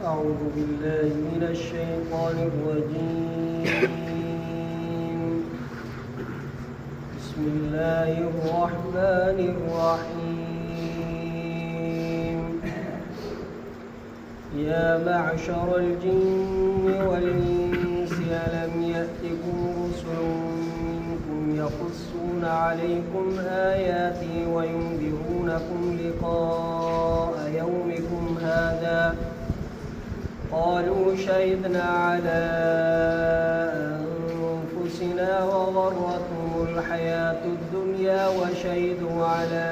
أعوذ بالله من الشيطان الرجيم. بسم الله الرحمن الرحيم. يا معشر الجن والإنس ألم يأتكم رسل منكم يقصون عليكم آياتي وينذرونكم لقاء يومكم هذا قالوا شهدنا على أنفسنا وغرتهم الحياة الدنيا وشهدوا على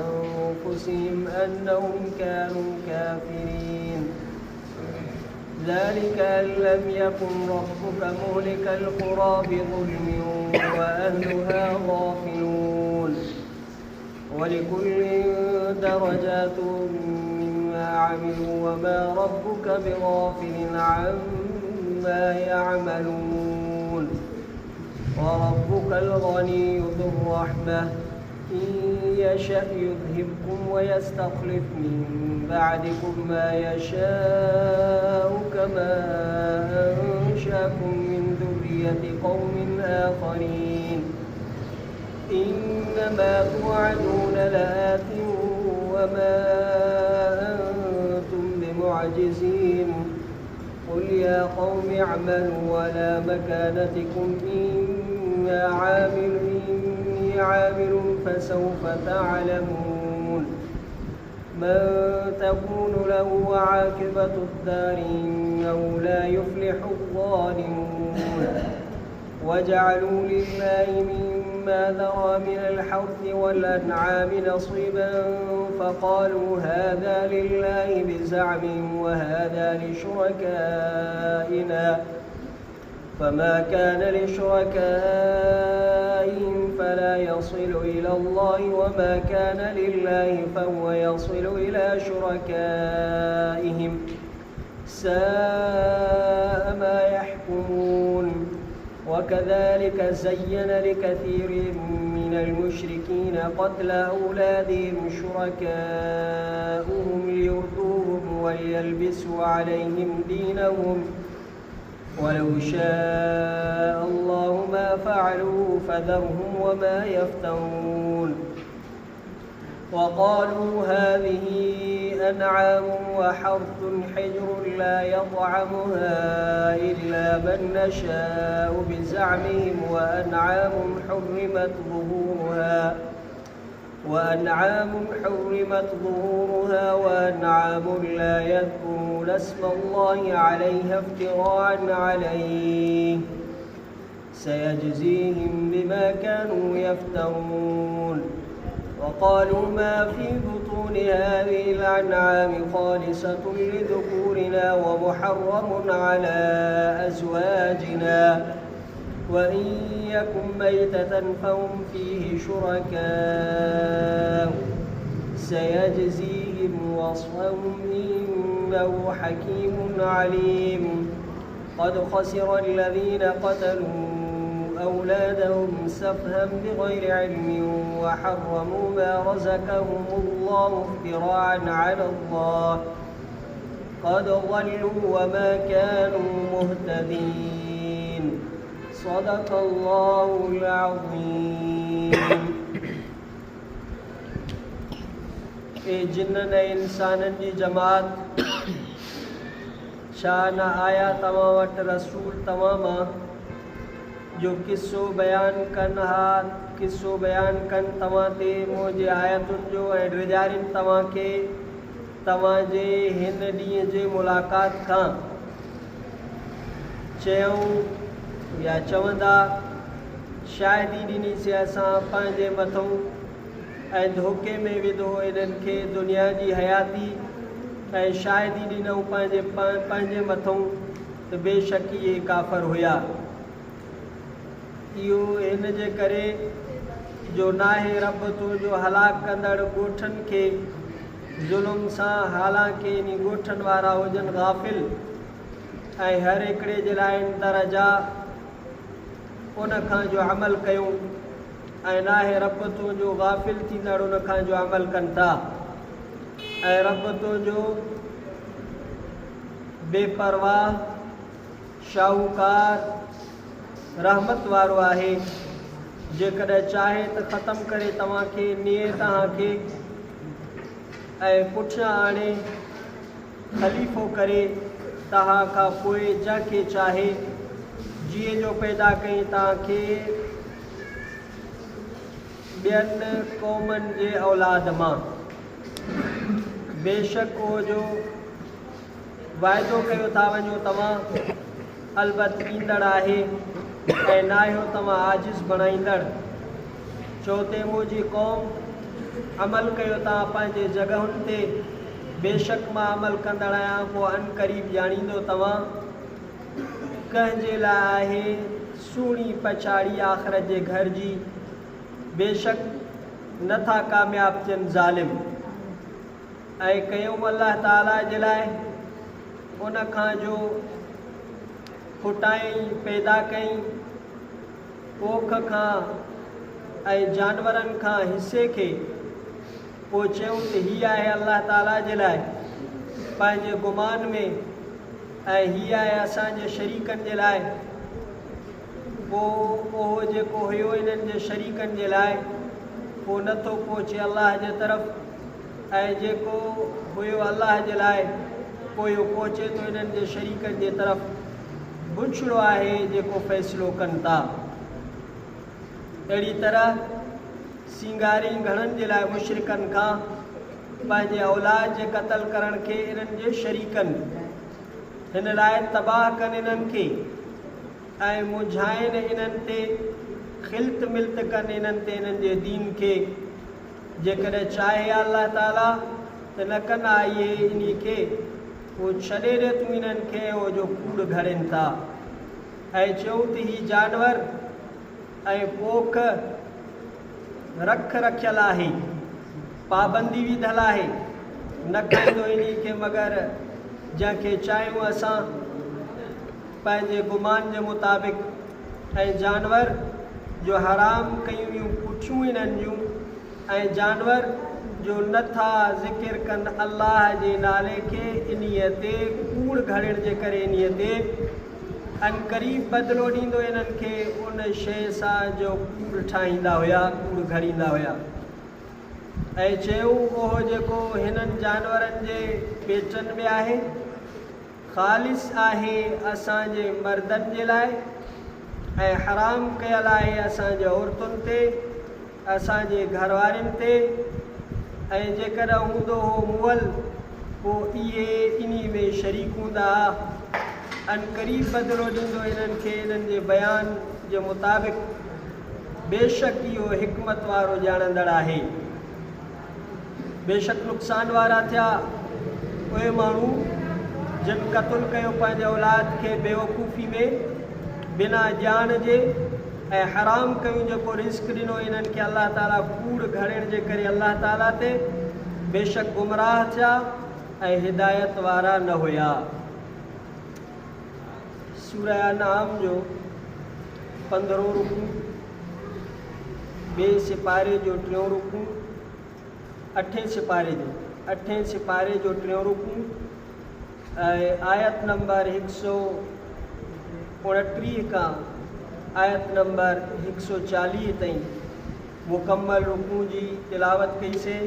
أنفسهم أنهم كانوا كافرين. ذلك أن لم يكن ربك مهلك القرى بظلم وأهلها غافلون ولكل درجات مما عملوا وما ربك بغافل عما يعملون. وربك الغني ذو الرحمة إن يشأ يذهبكم ويستخلف من بعدكم ما يشاء كما أنشأكم من ذرية قوم آخرين. إنما توعدون لآت وما أنتم بمعجزين. قل يا قوم اعملوا على مكانتكم إني عامل فسوف تعلمون من تكون له عاقبة الدار إنه لا يفلح الظالمون. وجعلوا لله مما ذرى من الحرث والأنعام نصيبا فقالوا هذا لله بزعمهم وهذا لشركائنا فما كان لشركائهم فلا يصل إلى الله وما كان لله فهو يصل إلى شركائهم ساء ما يحكمون. وكذلك زين لكثير من المشركين قتل أولادهم شركاؤهم ليردوهم وليلبسوا عليهم دينهم ولو شاء الله ما فعلوا فذرهم وما يفترون. وقالوا هذه أنعام وحرث حجر لا يطعمها إلا من نشاء بزعمهم وأنعام حرمت ظهورها وأنعام لا يذكرون اسم الله عليها افتراء عليه سيجزيهم بما كانوا يفترون. وقالوا ما في بطون هذه الأنعام خالصة لذكورنا ومحرم على أزواجنا وإن يكن ميتة فهم فيه شركاء سيجزيهم وصفهم إنه حكيم عليم. قد خسر الذين قتلوا أولادهم سفها بغير علم وحرموا ما رزقهم الله افتراء على الله قد ضلوا وما كانوا مهتدين. صدق الله العظيم. जिन्न इंसाननि जी जमात छा न आया तव्हां वटि रसूल तव्हां मां जो किस्सो बयानु कनि तव्हां ते मुंहिंजे आयतुनि जो ऐं ड्रिजारियुनि तव्हांखे तव्हांजे हिन ॾींहं जे मुलाक़ात खां चयूं या चवंदा शायदि ॾिनीसीं असां पंहिंजे मथां ऐं धोखे में विधो इन्हनि खे दुनिया जी हयाती ऐं शायदि ॾिनऊं पंहिंजे मथां त बेशक इहे काफ़र हुया। इहो हिन जे करे जो नाहे रब तुंहिंजो हलाक कंदड़ ॻोठनि खे ज़ुल्म सां हालांकि इन ॻोठनि वारा हुजनि गाफ़िल ऐं हर हिकिड़े जे लाइ दरजा उन खां जो अमल कयूं ऐं नाहे रब तुंहिंजो गाफ़िल थींदड़ उन खां जो अमल कनि था ऐं रब तुंहिंजो बेपरवाह शाहूकार रहमत वारो आहे। जेकॾहिं चाहे त ख़तमु करे तव्हांखे नीअ तव्हांखे ऐं पुठियां आणे ख़लीफ़ो करे तव्हां खां पोइ जंहिंखे चाहे जीअं जो पैदा कई तव्हांखे ॿियनि क़ौमनि जे औलाद मां। बेशक उहो जो वाइदो कयो था वञो तव्हां अलबत ईंदड़ आहे ऐं न आहियो तव्हां आजिज़ बणाईंदड़। चौथे मुंहिंजी क़ौम अमल कयो तव्हां पंहिंजे जॻहुनि ते, बेशक मां अमल कंदड़ आहियां। पोइ अन क़रीब ॼाणींदो तव्हां कंहिंजे लाइ आहे सुहिणी पछाड़ी आख़िरत जे घर जी। बेशक नथा कामयाब थियनि ज़ालिम। ऐं कयूं अल्लाह ताला जे लाइ उन खां जो फुटाई पैदा कई पोख खां ऐं जानवरनि खां हिसे खे, पोइ चयूं त हीअ आहे अल्लाह ताला जे लाइ पंहिंजे गुमान में ऐं हीअ आहे असांजे शरीकनि जे लाइ। पोइ उहो जेको हुयो इन्हनि जे शरीकनि जे लाइ पोइ नथो पहुचे अलाह जे तरफ़, ऐं जेको हुयो अलाह जे लाइ पोइ इहो पहुचे थो इन्हनि जे शरीकनि जे तरफ़। बुछड़ो आहे जेको फ़ैसिलो कनि था। अहिड़ी तरह सिंगारी घणनि जे लाइ मुशरिकनि खां पंहिंजे औलाद जे क़तल करण खे इन्हनि जे शरीकनि हिन लाइ तबाह कनि इन्हनि खे ऐं मुझाइनि इन्हनि ते, खिल्त मिल्त कनि इन्हनि ते इन्हनि जे दीन खे। जेकॾहिं चाहे अल्लाह ताला त न कंदा इहे इन खे, पोइ छॾे ॾे तूं इन्हनि खे उहो जो कूड़ घड़नि था। ऐं चऊं त हीअ जानवर ऐं पोख रखियल आहे, पाबंदी विधल आहे, न खाईंदो इन खे मगर जंहिंखे चाहियूं असां पंहिंजे गुमान जे मुताबिक़। ऐं जानवर जो हराम कयूं हुयूं पुठियूं इन्हनि जूं, ऐं जानवर जो नथा ज़िक्र कनि अल्लाह जे नाले खे इन्हीअ ते कूड़ घड़ण जे करे इन्हीअ ते अनक़रीब बदिलो ॾींदो इन्हनि खे उन शइ सां जो कूड़ ठाहींदा हुया, कूड़ घड़ींदा हुया। ऐं चयूं उहो जेको हिननि जानवरनि जे पेटनि में आहे ख़ालिस आहे असांजे मर्दनि जे लाइ ऐं हराम कयल आहे असांजे औरतुनि ते, असांजे घरवारनि ते। ऐं जेकॾहिं हूंदो हो मुअल पोइ इहे इन में शरीक हूंदा। अनक़रीब बदिलो ॾींदो इन्हनि खे इन्हनि जे बयान जे मुताबिक़। बेशक इहो हिकमत वारो ॼाणंदड़ आहे। बेशक नुक़सान वारा थिया उहे माण्हू जिन क़तल कयो पंहिंजे औलाद खे बेवकूफ़ी में बिना ॼाण जे, ऐं हराम कयूं जेको रिस्क ॾिनो इन्हनि खे अल्लाह ताला कूड़ घड़ण जे करे अल्लाह ताला ते। बेशक गुमराह थिया ऐं हिदायत वारा न हुया। सूरह अनआम जो 15 रुकू, ॿिए सिपारे जो 3 रुकू, 8 सिपारे जो 3 रुकू ऐं आयत नंबर 129 खां आयत नंबर 140 ताईं मुकम्मल रुकू जी तिलावत कईसीं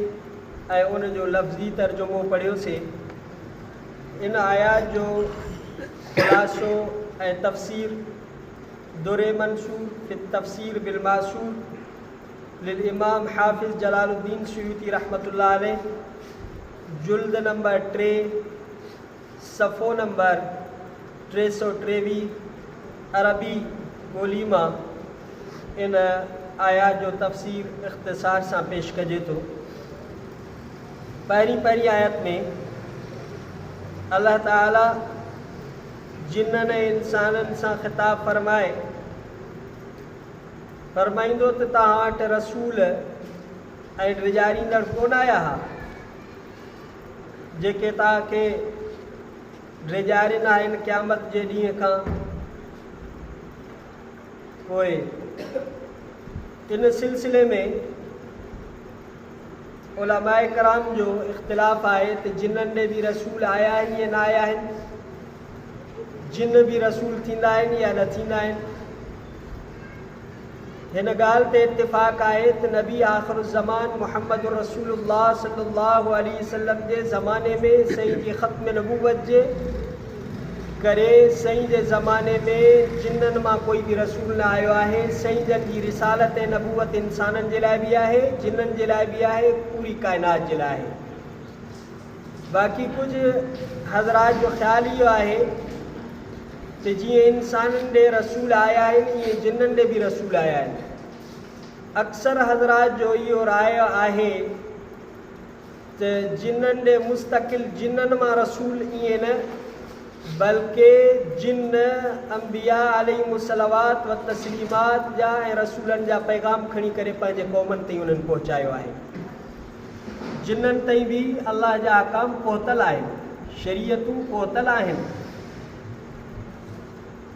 ऐं उन जो लफ़्ज़ी तर्जुमो पढ़ियोसीं। इन आयात जो ख़ुलासो ऐं तफ़सीर दुरे मंसूर फ़ी तफ़सीर बिल मासूर लिल इमाम हाफ़िज़ जलालुद्दीन सुयूती रहमतुल्लाह अलैह, जुल्द नंबर 3 सफ़ो नंबर 323 अरबी ॿोली मां इन आयात जो तफ़सीर इख़्तिसार सां पेश कजे थो। पहिरीं आयत में अल्लाह ताला जिन्ननि ऐं इंसाननि सां ख़िताब फरमाईंदो त तव्हां वटि रसूल ऐं ॾिजारींदड़ कोन आया हुआ जेके तव्हांखे ॾिजारींदा आहिनि क़यामत जे ॾींहं खां पोइ। इन सिलसिले में उलमाए कराम जो इख़्तिलाफ़ आहे त जिन्ननि ॾे बि रसूल आया आहिनि या न आया आहिनि। जिन भी रसूल थींदा आहिनि या न थींदा आहिनि। हिन ॻाल्हि ते इत्तिफ़ाक़ आहे त नबी आख़िर ज़मान मुहम्मद रसूलुल्लाह सल्लल्लाहु अलैहि वसल्लम जे ज़माने में सईं जी ख़त्म नबूवत जे करे सईं जे ज़माने में जिन्ननि मां कोई बि रसूल न आयो आहे। सईं जन जी रिसालत ऐं नबूवत इंसाननि जे लाइ बि आहे, जिन्ननि जे लाइ बि आहे, पूरी काइनात जे लाइ आहे। बाक़ी कुझु हज़रात जो ख़्यालु इहो आहे त जीअं इंसाननि ॾे रसूल आया आहिनि ईअं जिन्ननि ॾे बि रसूल आया आहिनि। अक्सर हज़रात जो इहो राय आहे त जिन्ननि ॾे मुस्तक़िल जिन्ननि मां रसूल ईअं न, बल्कि जिन अंबिया अलैहिमुस्सलावात व तस्लीमात जा ऐं रसूलनि जा पैगाम खणी करे पंहिंजे क़ौमनि ताईं उन्हनि पहुचायो आहे। जिन्ननि ताईं बि अल्लाह जा अहकाम पहुतल आहिनि, शरीयतूं पहुतल आहिनि।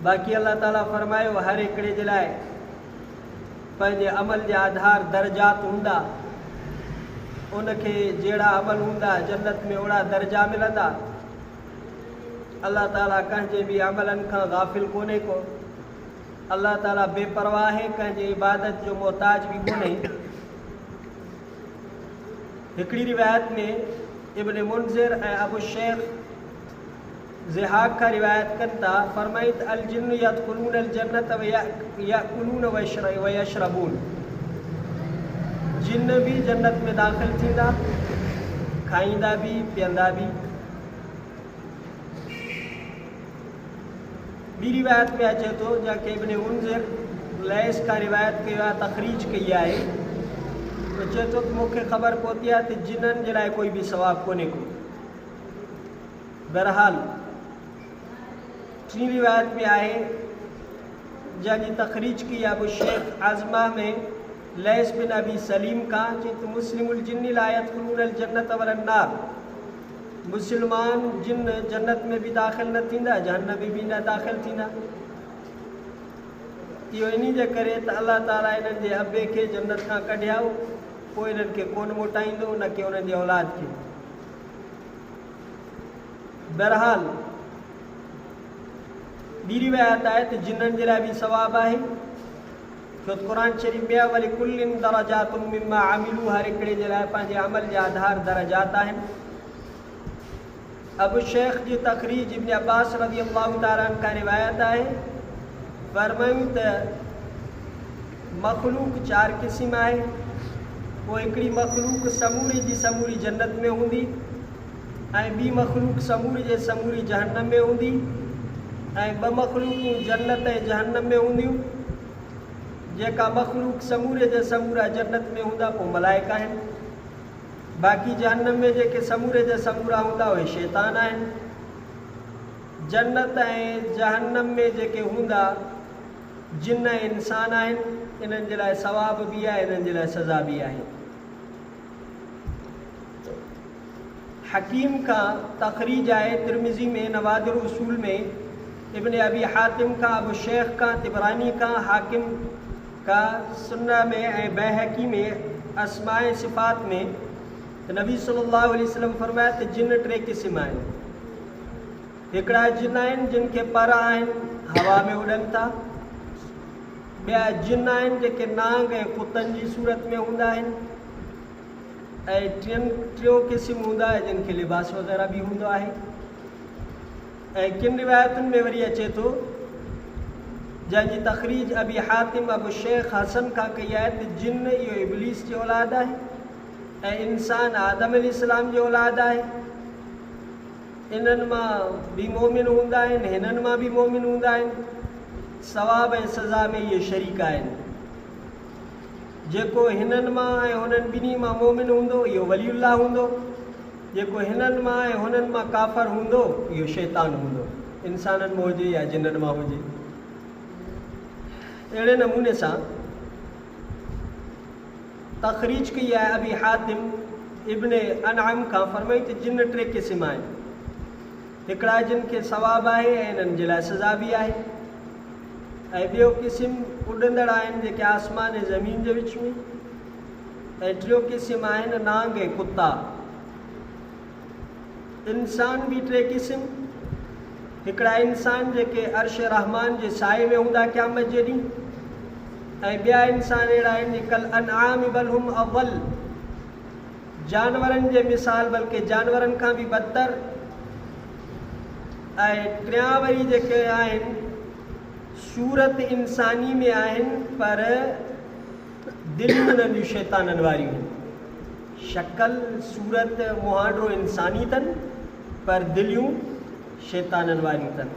बाक़ी अल्लाह ताला फरमायो हर हिकिड़े जे लाइ पंहिंजे अमल जा आधार दर्जात हूंदा, उनखे जहिड़ा अमल हूंदा जन्नत में ओड़ा दर्जा मिलंदा। अल्लाह ताला कंहिंजे बि अमलनि खां गाफ़िल कोन्हे को। अल्लाह ताला बेपरवाह आहे, कंहिंजे इबादत जो मोहताज बि कोन्हे। हिकिड़ी रिवायत में इब्न मुंज़िर ऐं अबू शेख ज़िहाक का रिवायत कनि था, फरमाइत अल जिन्न यदखुलून अल जन्नत व याकुलून व यशरबून। जिन्न भी जन्नत में दाख़िल थींदा, खाईंदा भी पीअंदा भी। ॿी रिवायत में अचे थो जंहिंखे इब्न मुंज़िर लैस का रिवायत कयो आहे, तख़रीज कई आहे, तो चए थो त मूंखे ख़बर पहुती आहे त जिन्ननि जे लाइ कोई बि सवाबु कोन्हे को। बहरहाल टी रिवायत में आहे जंहिंजी तख़रीज की अबू शेख आज़मा में लैस बिन अबी सलीम का, चए तो मुस्लिमुल जिन्नि ला यदखुलूनल जन्नत वलन नार। मुसलमान जिन जन्नत में भी दाख़िल न थींदा, जहन्नम में भी न दाख़िल थींदा। इहो इन जे करे त अल्लाह ताला इन्हनि जे अबे खे जन्नत खां कढियाओ, पोइ इन्हनि खे कोन मोटाईंदो, न कि उन्हनि जे औलाद खे। बहरहाल ॿी रिवायत आहे त जिन्ननि जे लाइ बि सवाबु आहे, छो त क़ुरान शरीफ़ में वलिकुल्लिन दरजातुम मिम्मा आमिलू, हर हिकिड़े जे लाइ पंहिंजे अमल जा आधार दरजात आहिनि। अबू शेख जी तख़रीज इब्न अब्बास रज़ी अल्लाहु ताला अन्हु का रिवायत आहे, फरमायूं त मख़लूक 4 क़िस्म आहे। पोइ हिकिड़ी मख़लूक समूरी जी समूरी जन्नत में हूंदी ऐं ॿी मख़लूक समूरी जे समूरी जहन्नम में हूंदी ऐं 2 मख़लूकूं जन्नत ऐं जहन्नम में हूंदियूं। जेका मख़लूक समूरे जे समूरा जन्नत में हूंदा पोइ मलाइका आहिनि। बाक़ी जहन्नम में जेके समूरे जा समूरा हूंदा उहे शैतान आहिनि। जन्नत ऐं जहन्नम में जेके हूंदा जिन ऐं इंसान आहिनि, इन्हनि जे लाइ सवाब बि आहे, इन्हनि जे लाइ सज़ा बि आहे। हकीम का तख़रीज आहे तिरमिज़ी में, नवादिर उसूल में, इब्न अबी हातिम का, अबू शेख का, तिबरानी का, हाकिम का सुन्ना में ऐं बैहकी में अस्माए सिफ़ात में नबी सल्लल्लाहु अलैहि वसल्लम फरमाया त जिन 3 क़िस्म आहिनि। हिकिड़ा जिन आहिनि जिन खे पर आहिनि, हवा में उॾनि था। ॿिया जिन आहिनि जेके नांग ऐं कुतनि जी सूरत में हूंदा आहिनि। ऐं टियों क़िस्म हूंदा आहे जिन खे लिबास वग़ैरह बि हूंदो आहे। ऐं किन रिवायतुनि में वरी अचे थो जंहिंजी तख़रीज अबी हातिम अबू शेख हसन खां कई आहे त जिन इहो इब्लीस जी औलाद आहे ऐं इंसान आदम अलैहिस्सलाम जी औलाद आहे। इन्हनि मां बि मोमिन हूंदा आहिनि, हिननि मां बि मोमिन हूंदा आहिनि। सवाब ऐं सज़ा में इहे शरीक आहिनि। जेको हिननि मां ऐं हुननि ॿिन्ही मां मोमिन हूंदो इहो वलीउल्लाह हूंदो। जेको हिननि मां ऐं हुननि मां काफ़र हूंदो इहो शैतान हूंदो, इंसाननि में हुजे या जिन्ननि मां हुजे। अहिड़े नमूने सां तख़रीज कई आहे अबी हातिम इब्न अनअम खां, फरमाई त जिन 3 क़िस्म आहिनि। हिकिड़ा जिन खे सवाबु आहे ऐं इन्हनि जे लाइ सज़ा बि आहे। ऐं ॿियो क़िस्म उॾंदड़ आहिनि जेके आसमान ऐं ज़मीन जे विच में। ऐं टियों क़िस्म आहिनि नांग ऐं कुता। इंसान बि 3 क़िस्म हिकिड़ा इंसान जेके अर्श रहमान जे साए में हूंदा क़यामत जे ॾींहुं, ऐं ॿिया इंसान अहिड़ा आहिनि कल अनआम बल हुम अव्वल, जानवरनि जे मिसाल बल्कि जानवरनि खां बि बदतर। ऐं टियां वरी जेके आहिनि सूरत इंसानी में आहिनि पर दिलियूं उन्हनि जूं शैताननि वारियूं आहिनि। शक्ल सूरत मुहांडो इंसानी अथनि पर दिलियूं शैताननि वारियूं अथनि।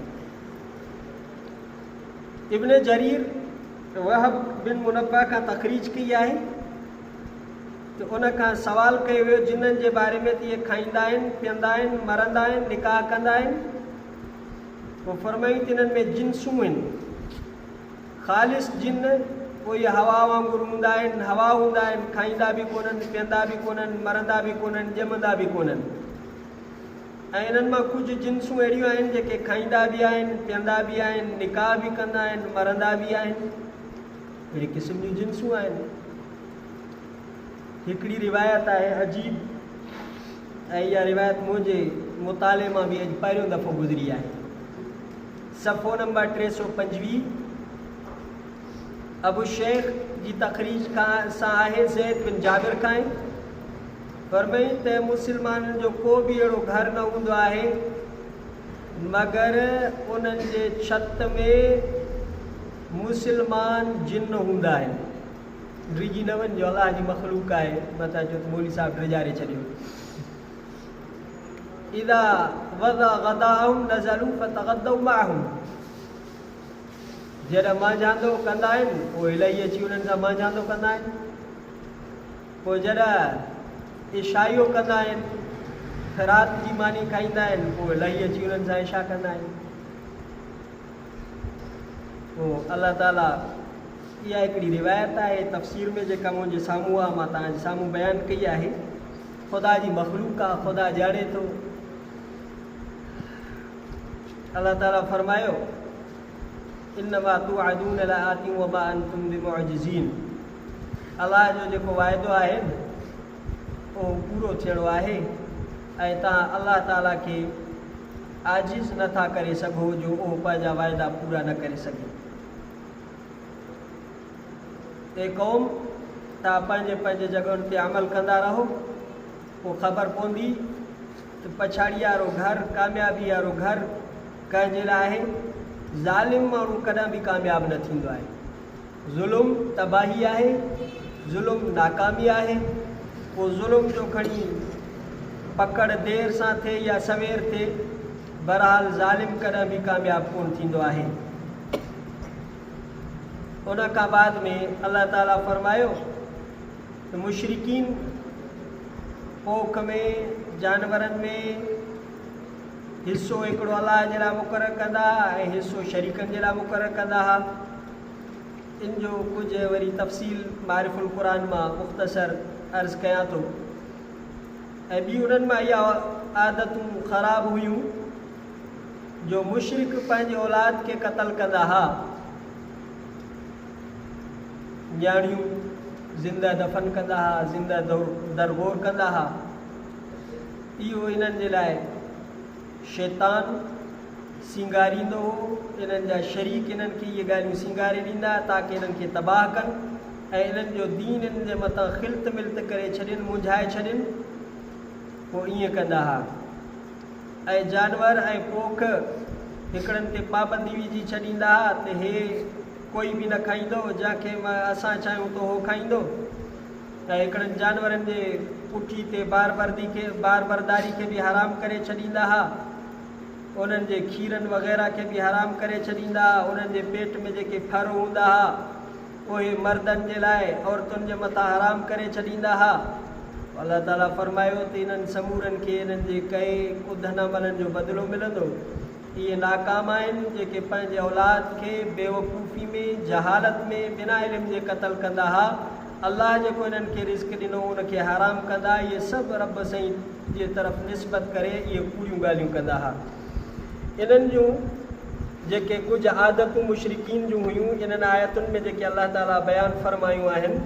इब्न जरीर वहब बिन मुनब्बा खां तखरीज कई आहे त उन खां सवाल कयो वियो जिन्हनि जे बारे में त इहे खाईंदा आहिनि, पीअंदा आहिनि, मरंदा आहिनि, निकाह कंदा आहिनि। पोइ फरमायूं त इन्हनि में जिन्सूं आहिनि, ख़ालिस जिन। पोइ इहे हवा वांगुरु हूंदा आहिनि, हवा हूंदा आहिनि, खाईंदा बि कोन्हनि, पीअंदा बि कोन्हनि, मरंदा बि कोन्हनि, ॼमंदा बि कोन्हनि। ऐं इन्हनि मां कुझु जिन्सूं अहिड़ियूं आहिनि जेके खाईंदा बि आहिनि, पीअंदा बि आहिनि, निकाह बि कंदा आहिनि, मरंदा बि आहिनि। अहिड़ी क़िस्म जूं जिन्सूं आहिनि। हिकिड़ी रिवायत आहे अजीब, ऐं इहा रिवायत मुंहिंजे मुताले मां बि अॼु पहिरियों दफ़ो गुज़री आहे। सफ़ो नंबर 325 अबू शेख जी तखरीज सां आहे, ज़ैद बिन जाबिर खां आहे। फरमाई त मुस्लमाननि जो को बि अहिड़ो घर न हूंदो आहे मगर उन्हनि जे छत में मुस्लमान जिन हूंदा आहिनि। डिॼी न वञिजो, अलाह जी मख़लूक आहे, मथां चओ त मौली साहिबु डिॼारे छॾियो। इदा वदा गदाहुम नज़लू फतगदौ माहुम, जॾहिं मांझांदो कंदा आहिनि पोइ इलाही अची उन्हनि सां मांझांदो कंदा आहिनि। पोइ जॾहिं इशाइयो कंदा आहिनि, राति जी मानी खाईंदा आहिनि, पोइ इलाही अची उन्हनि सां इशा कंदा आहिनि। पोइ अलाह ताला, इहा हिकिड़ी रिवायत आहे तफ़सीर में जेका मुंहिंजे साम्हूं आहे, मां तव्हांजे साम्हूं बयानु कई आहे। ख़ुदा जी मख़लूक आहे, ख़ुदा ॼाणे थो। अलाह ताला फरमायो इन्नमा तुअदून लआतिन वमा अंतुम बिमुअजिज़ीन। अलाह जो जेको वाइदो आहे उहो पूरो थियणो आहे ऐं तव्हां अलाह ताला खे आजिज़ नथा करे सघो जो उहो पंहिंजा वाइदा पूरा न करे सघे। ए क़ौम, तव्हां पंहिंजे पंहिंजे जॻहियुनि ते अमल कंदा रहो, पोइ ख़बर पवंदी त पछाड़ी वारो घर, कामयाबी वारो घर कंहिंजे लाइ आहे। ज़ालिम माण्हू कॾहिं बि कामयाबु न थींदो आहे। ज़ुल्म तबाही आहे, ज़ुल्म नाकामी आहे। पोइ ज़ुल्म जो खणी पकड़ देर सां थिए या सवेर थिए, बहरहाल ज़ालिम कॾहिं बि कामयाबु कोन थींदो आहे। उन खां बाद में अल्लाह ताला फरमायो त मुशरिकीन पोख में, जानवरनि में हिसो हिकिड़ो अलाह जे लाइ मुक़ररु कंदा ऐं हिसो शरीकनि जे लाइ मुक़ररु कंदा हुआ। इन जो कुझु वरी तफ़सील मारिफुल क़ुरान मां मुख़्तसर अर्ज़ु कयां थो। ऐं ॿी उन्हनि मां इहा आदतूं ख़राबु हुयूं जो मुशरिक पंहिंजे औलाद खे क़तल कंदा हुआ। न्याणियूं ज़िंदा दफ़न कंदा हुआ, ज़िंदा दरगोर कंदा हुआ। इहो इन्हनि जे लाइ शैतान सिंगारींदो हो। इन्हनि जा शरीक इन्हनि खे इहे ॻाल्हियूं सिंगारे ॾींदा ताकी इन्हनि खे तबाह कनि ऐं इन्हनि जो दीन इन्हनि जे मथां ख़िल्त मिल्त करे छॾनि, मुंझाए छॾनि। पोइ ईअं कंदा हुआ। ऐं जानवर ऐं पोख हिकिड़नि ते पाबंदी विझी छॾींदा हुआ त हे कोई बि न खाईंदो, जंहिंखे असां चाहियूं त उहो खाईंदो। ऐं हिकिड़नि जानवरनि जे पुठी ते बार बरदारी खे बि हराम करे छॾींदा हुआ। उन्हनि जे खीरनि वग़ैरह खे बि हराम करे छॾींदा हुआ। उन्हनि जे पेट में जेके फर हूंदा हुआ उहे मर्दनि जे लाइ औरतुनि जे मथां हराम करे छॾींदा हुआ। अलाह ताला फरमायो त इन्हनि समूरनि खे इन्हनि जे कई उधन अमलनि जो बदिलो मिलंदो। इहे नाकाम आहिनि जेके पंहिंजे औलाद खे बेवकूफ़ी में, जहालत में, बिना इल्म जे क़तल कंदा हुआ। अलाह जेको इन्हनि खे रिज़्क़ ॾिनो उनखे हराम कंदा। इहे सभु रब साईं जे तरफ़ निस्बत करे इहे कूड़ियूं ॻाल्हियूं कंदा हुआ। इन्हनि जूं जेके कुझु आदतूं मुशरिकीन जूं हुयूं, इन्हनि आयतुनि में जेके अलाह ताला बयानु फरमायूं आहिनि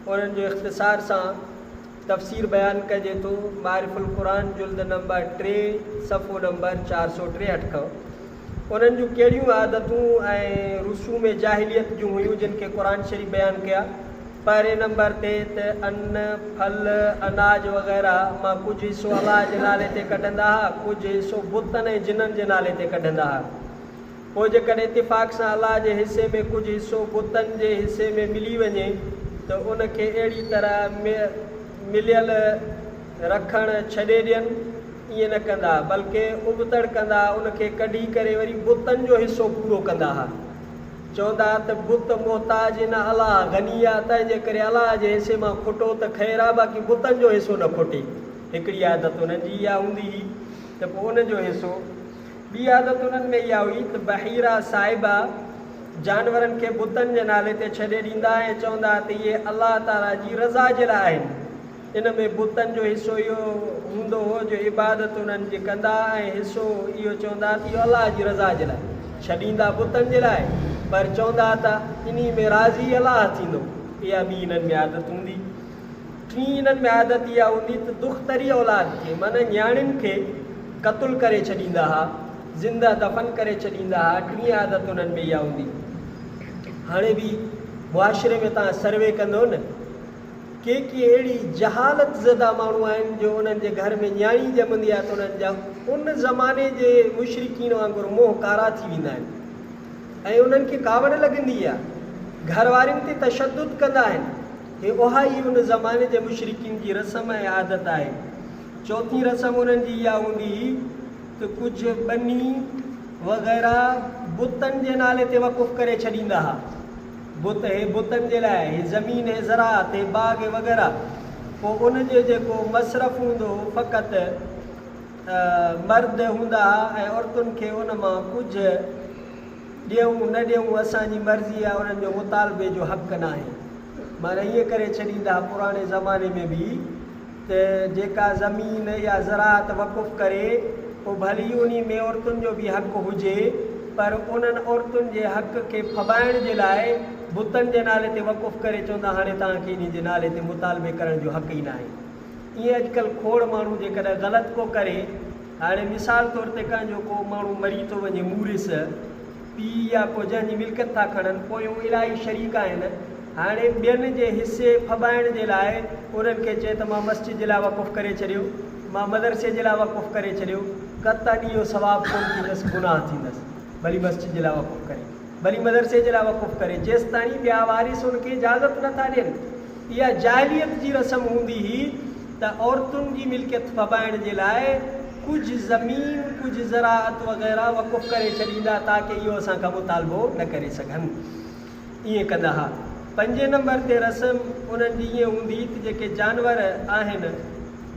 उन्हनि जो इख़्तिसार सां तफ़सीर बयानु कजे थो। मारिफुल क़ुरान जुल्द नंबर 3 सफ़ो नंबर 463 खां। उन्हनि जूं कहिड़ियूं आदतूं ऐं रसूम जाहिलियत जूं हुयूं जिन खे क़ुर शरीफ़ बयानु कया। पहिरें नंबर ते त अन्न फल अनाज वग़ैरह मां कुझु हिसो अलाह जे नाले ते कढंदा हुआ, कुझु हिसो बुतनि ऐं जिननि जे नाले ते कढंदा हुआ। पोइ जेकॾहिं इतिफ़ाक़ सां अलाह जे हिसे में कुझु हिसो बुतनि जे हिसे में मिली वञे त उनखे अहिड़ी तरह मिलियल रखणु छॾे ॾियनि, ईअं न कंदा, बल्कि उबतड़ कंदा, उनखे कढी करे वरी बुतनि जो हिसो पूरो कंदा हुआ। चवंदा त बुत मोहताज न अलाह गनी आहे, तंहिंजे करे अलाह जे हिसे मां खुटो त ख़ैर आहे, बाक़ी बुतनि जो हिसो न खुटे। हिकिड़ी आदत उन्हनि जी इहा हूंदी हुई त पोइ उनजो हिसो। ॿी आदत उन्हनि में इहा हुई त बहीरा साहिबा जानवरनि खे बुतनि जे नाले ते छॾे ॾींदा ऐं चवंदा त इहे अलाह ताला जी रज़ा जे लाइ आहिनि। इन में बुतनि जो हिसो इहो हूंदो हो जो इबादत उन्हनि जी कंदा ऐं हिसो इहो चवंदा त इहो अलाह जी रज़ा जे लाइ, छॾींदा बुतनि जे लाइ पर चवंदा त इन में राज़ी अलाह थींदो। इहा ॿी इन्हनि में आदत हूंदी। टी इन्हनि में आदत इहा हूंदी त दुख़्तरी औलाद खे माना न्याणियुनि खे क़तलु करे छॾींदा हुआ, ज़िंदा दफ़न करे छॾींदा हुआ। टी आदत उन्हनि में इहा हूंदी। हाणे बि मुआशिरे में तव्हां सर्वे कंदो न, के अहिड़ी जहालत ज़दा माण्हू आहिनि जो उन्हनि जे घर में न्याणी ॼमंदी आहे त उन्हनि जा उन ज़माने जे मुशरिकीन वांगुरु मोह कारा थी वेंदा आहिनि ऐं उन्हनि खे कावड़ लॻंदी आहे, घर वारनि ते तशद्दुद कंदा आहिनि। हे उहा ई उन ज़माने जे मुशरिकीन जी रस्म ऐं आदत आहे। चौथी रस्म उन्हनि जी इहा हूंदी त कुझु बनी वग़ैरह बुतनि जे नाले ते वक़ुफ़ करे छॾींदा हुआ। बुत हे बुतनि जे लाइ, हे ज़मीन, हे ज़रात, हे बाग़ वग़ैरह। पोइ उनजो जेको मसरफ़ हूंदो फ़क़ति मर्द हूंदा ऐं औरतुनि खे उन मां कुझु ॾियूं न ॾियूं असांजी मर्ज़ी आहे, उन्हनि जो मुतालबे जो हक़ न आहे। माना ईअं करे छॾींदा पुराणे ज़माने में बि त जेका ज़मीन या ज़रात वक़ुफ़ करे पोइ भली उन में औरतुनि जो बि हक़ हुजे, पर उन्हनि औरतुनि जे हक़ खे फबाइण जे लाइ बुतनि जे नाले ते वक़ुफ़ करे चवंदा हाणे तव्हांखे इन जे नाले ते मुतालबे करण जो हक़ ई न आहे। ईअं अॼुकल्ह खोड़ माण्हू जेकॾहिं ग़लति को करे, हाणे मिसाल तौर ते कंहिंजो को माण्हू मरी थो वञे, मूरिस पीउ या को जंहिंजी मिल्कियत था खणनि, पोयूं इलाही शरीक आहिनि। हाणे ॿियनि जे हिसे फबाइण जे लाइ उन्हनि खे चए त मां मस्जिद जे लाइ वक़ुफ़ करे छॾियो, मां मदरसे जे लाइ वक़ुफ़ करे छॾियो, क़तन इहो सवाबु कोन थींदसि, गुनाह थींदसि। भली मस्जिद जे लाइ वक़ुफ़ करे, भली मदरसे जे लाइ वक़ुफ़ करे, जेसि ताईं ॿिया वारिस उनखे इजाज़त नथा ॾियनि। इहा जाहिलियत जी रस्म हूंदी हुई त औरतुनि जी मिल्कियत फबाइण जे लाइ कुझु ज़मीन, कुझु ज़राअत वग़ैरह वक़ुफ़ करे छॾींदा ताकी इहो असांखां मुतालबो न करे सघनि। ईअं कंदा हुआ। पंजे नंबर ते रस्म उन्हनि जी ईअं हूंदी त जेके जानवर आहिनि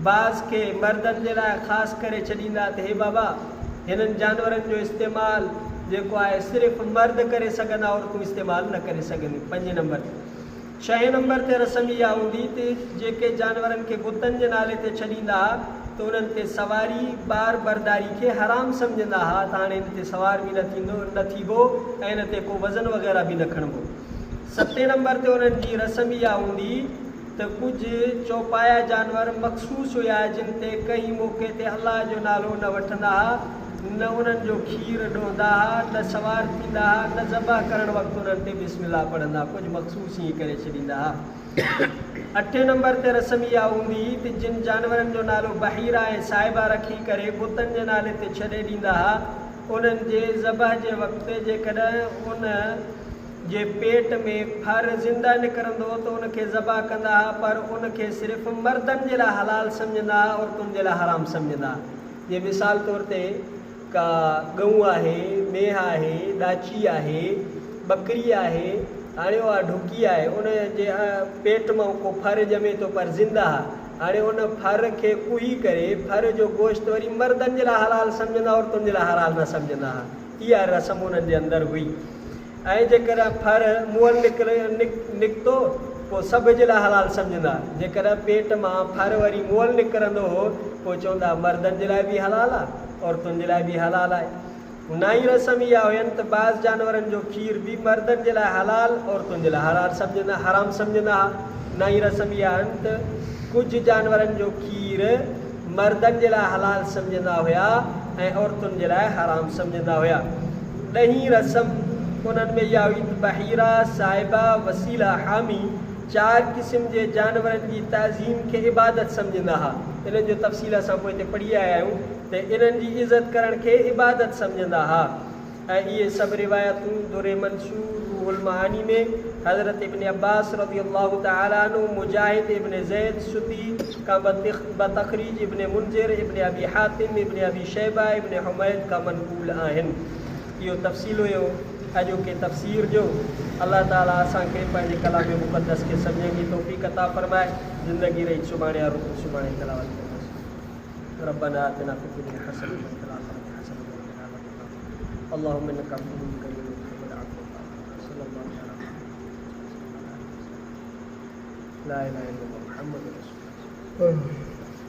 बाज़ खे मर्दनि जे लाइ ख़ासि करे छॾींदा त हे बाबा हिननि जानवरनि जो इस्तेमालु जेको आहे सिर्फ़ु मर्द करे सघंदा, औरतूं इस्तेमालु न करे सघंदियूं। पंजे नंबर ते। छहें नंबर ते रस्म इहा हूंदी त जेके जानवरनि खे बुतनि जे नाले ते छॾींदा त उन्हनि ते सवारी बार बरदारी खे हराम सम्झंदा हुआ त हाणे हिन ते सवार बि न थींदो ऐं हिन ते को वज़न वग़ैरह बि न खणबो। सतें नंबर ते उन्हनि जी रस्म इहा हूंदी त कुझु चौपाया जानवर मख़सूस हुया जिन ते कंहिं मौक़े ते अलाह जो नालो न वठंदा हुआ, न उन्हनि जो खीर ॾोहंदा हुआ, न सवार थींदा हुआ, न ज़बह करण वक़्तु उन्हनि ते बिस्मिल्लाह पढ़ंदा, कुझु मख़सूस ईअं करे छॾींदा हुआ। 8 नंबर ते रस्म इहा हूंदी त जिन जानवरनि जो नालो बहीरा ऐं साहिबा रखी करे बुतनि जे नाले ते छॾे ॾींदा हुआ, उन्हनि जे ज़बह जे वक़्तु जेकॾहिं उन जे पेट में फर ज़िंदा निकिरंदो त उनखे ज़बह कंदा हुआ, पर उनखे सिर्फ़ु मर्दनि जे लाइ हलाल सम्झंदा हुआ, औरतुनि जे लाइ हराम सम्झंदा हुआ। जीअं मिसाल तौर ते का गऊं आहे, मेह आहे, ॾाची आहे, बकरी आहे, हाणे उहा ढुकी आहे, उन जे पेट मां को फर ॼमे थो पर ज़िंदा आहे। हाणे उन फर खे कुही करे फर जो गोश्त वरी मर्दनि जे लाइ हलाल सम्झंदा, औरतुनि जे लाइ हलाल न सम्झंदा हुआ। इहा रस्म उन्हनि जे अंदरि हुई। ऐं जेकॾहिं फर मुअल निकितो पोइ सभ जे लाइ हलाल सम्झंदा, जेकॾहिं पेट मां फर वरी मुअल निकिरंदो हो पोइ चवंदा मर्दनि जे लाइ बि हलाल आहे, औरतुनि जे लाइ बि हलाल आहे। 9 रस्म इहा हुयनि त बाज़ जानवरनि जो खीर बि मर्दनि जे लाइ हलाल, औरतुनि जे लाइ हराम सम्झंदा हुआ। 9 रस्म इहा आहिनि त कुझु जानवरनि जो खीर मर्दनि जे लाइ हलाल सम्झंदा हुया ऐं औरतुनि जे लाइ हराम सम्झंदा हुया। ॾहीं रस्म उन्हनि में इहा हुई त बहीरा, साहिबा, वसीला, हामी 4 क़िस्म जे जानवरनि जी ताज़ीम खे इबादत सम्झंदा हुआ। इन्हनि जो तफ़सील असां पोइ हिते पढ़ी आया आहियूं त इन्हनि जी इज़त करण खे इबादत सम्झंदा हुआ। ऐं इहे सभु रिवायतूं दुर मंसूर रूहुल मानी में हज़रत इब्न अब्बास रज़ी अल्लाह तआला अन्हु, मुजाहिद इब्न ज़ैद सुदी का बतखरीज इब्न मुंज़िर, इब्न अबी हातिम, इब्न अबी शैबा, इब्न हुमैद का मनक़ूल आहिनि। इहो तफ़सील हुयो अॼु के तफ़सीर जो। अल्लाह ताला असांखे पंहिंजे कलाम मुक़द्दस खे सम्झण जी तौफ़ीक़ अता फ़रमाए। ज़िंदगी रही सुभाणे या रुक सुभाणे तिलावत कंदासीं। रब्बना आतिना फ़िद दुनिया हसनतन व फ़िल आख़िरति हसनतन व क़िना अज़ाबन्नार। अल्लाहुम्मा इन्नका अफ़ुव्वुन करीमुन तुहिब्बुल अफ़्वा फ़अफ़ु सल्लल्लाहु अलैहि वसल्लम। ला इलाहा इल्लल्लाह मुहम्मदुर रसूलुल्लाह।